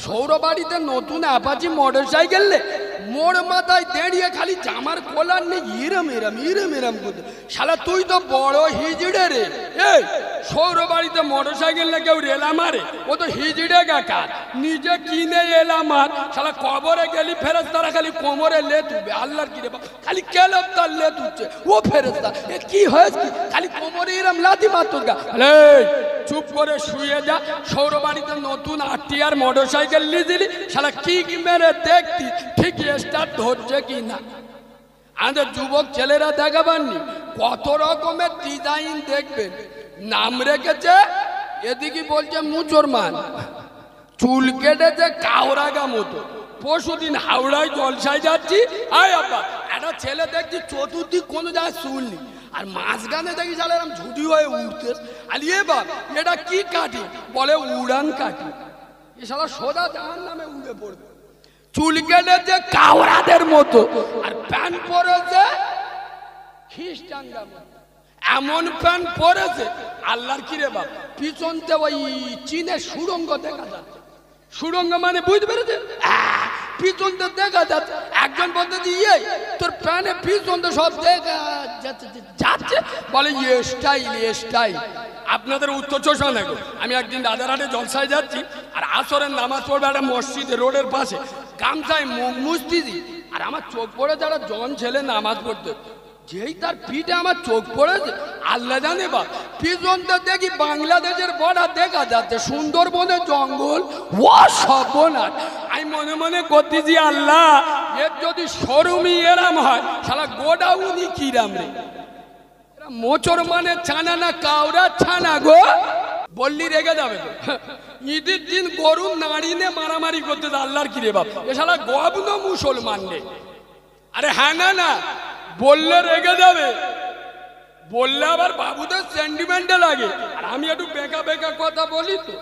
সৌর বাড়িতে নতুন অ্যাপাচি মোটর সাইকেল মোড় মাথায় দাঁড়িয়ে খালি জামার কলার নেই ইরম এরম ইরম এরম করতে। শালা তুই তো বড় হিজড়ে রে। এই সৌর বাড়িতে মোটর সাইকেল না কেউ রেলা মারে, ও তো হিজড়ে গাকার নিজে কিনে এলা মার। শালা কবরে গেলি ফেরেস্তারা খালি কোমরে লে তুলবে। আল্লাহর কি রে বাবা, খালি কেলব তার লে তুলছে ও ফেরেস্তা। এ কি হয়েছে কি, খালি কোমরে এরম লাথি মার তোর গা। চুপ করে শুয়ে যা। সৌর বাড়িতে নতুন আরটিআর মোটর সাইকেল নিয়ে দিলি, শালা কিক মেরে দেখতি ঠিক স্টার্ট ধরছে কি না। আমাদের যুবক ছেলেরা দেখাবাননি কত রকমের ডিজাইন দেখবেন। নাম রেখেছে, এদিকে বলছে মুচরমান, চুল কেটেছে কাওরাগা মতো। পরশুদিন হাওড়ায় জলসায় যাচ্ছি, আয় আব্বা একটা ছেলে দেখছি চতুর্দিক কোনো জায়গায় চুল নেই, আর মাঝখানে দেখি শালা এরকম ঝুটি হয়ে উঠতে। আলিয়ে বাপ এটা কি কাটি? বলে উড়ান কাটি। এ শালা সোজা জাহান নামে উড়ে পড়বে। চুল কেটেছে কাওরাদের মতো, আর প্যান্ট পরেছে খ্রিস্টানরা মতো। এমন প্যান্ট পরেছে আল্লাহর কি রে বাপ, পিছনতে ওই চীনের সুড়ঙ্গ দেখা যাচ্ছে। সুড়ঙ্গ মানে বুঝতে পেরেছে, পিছনতে দেখা যাচ্ছে। একজন বলতে দিয়ে তোর প্যানে পিছনতে সব দেখা যাচ্ছে, বলে স্টাইল স্টাইল। আপনাদের উত্তর চোষা নাকো। আমি একদিন রাজারহাটে জলসায় যাচ্ছি, আর আসরের নামাজ পড়বে একটা মসজিদে রোডের পাশে, গামছায় মুখ মুছতেছি, আর আমার চোখ পড়ে যারা জন ছেলে নামাজ পড়তে, যেই তার পিঠে আমার চোখ পড়েছে আল্লাহ জানে বা, পিছনটা দেখি বাংলাদেশের বর্ডার দেখা যাচ্ছে, সুন্দরবনের জঙ্গল। ও সর্বনাশ! আমি মনে মনে করতেছি আল্লাহ, এর যদি শোরুমই এরাম হয়, শালা গোডাউনি কিরাম রে। মোচর মানে ছানা না কাউরা ছানা গো, বললি রেগে যাবে তো। ঈদের দিন গরু নাড়িনে মারামারি করতে আল্লাহর কি রে বাপ, এ শালা গবন মুসলমান রে। আরে হ্যাঁ না না বললে রেগে যাবে, বললে আবার বাবুদের সেন্টিমেন্টে লাগে। আর আমি একটু বেকা বেকা কথা বলি তো।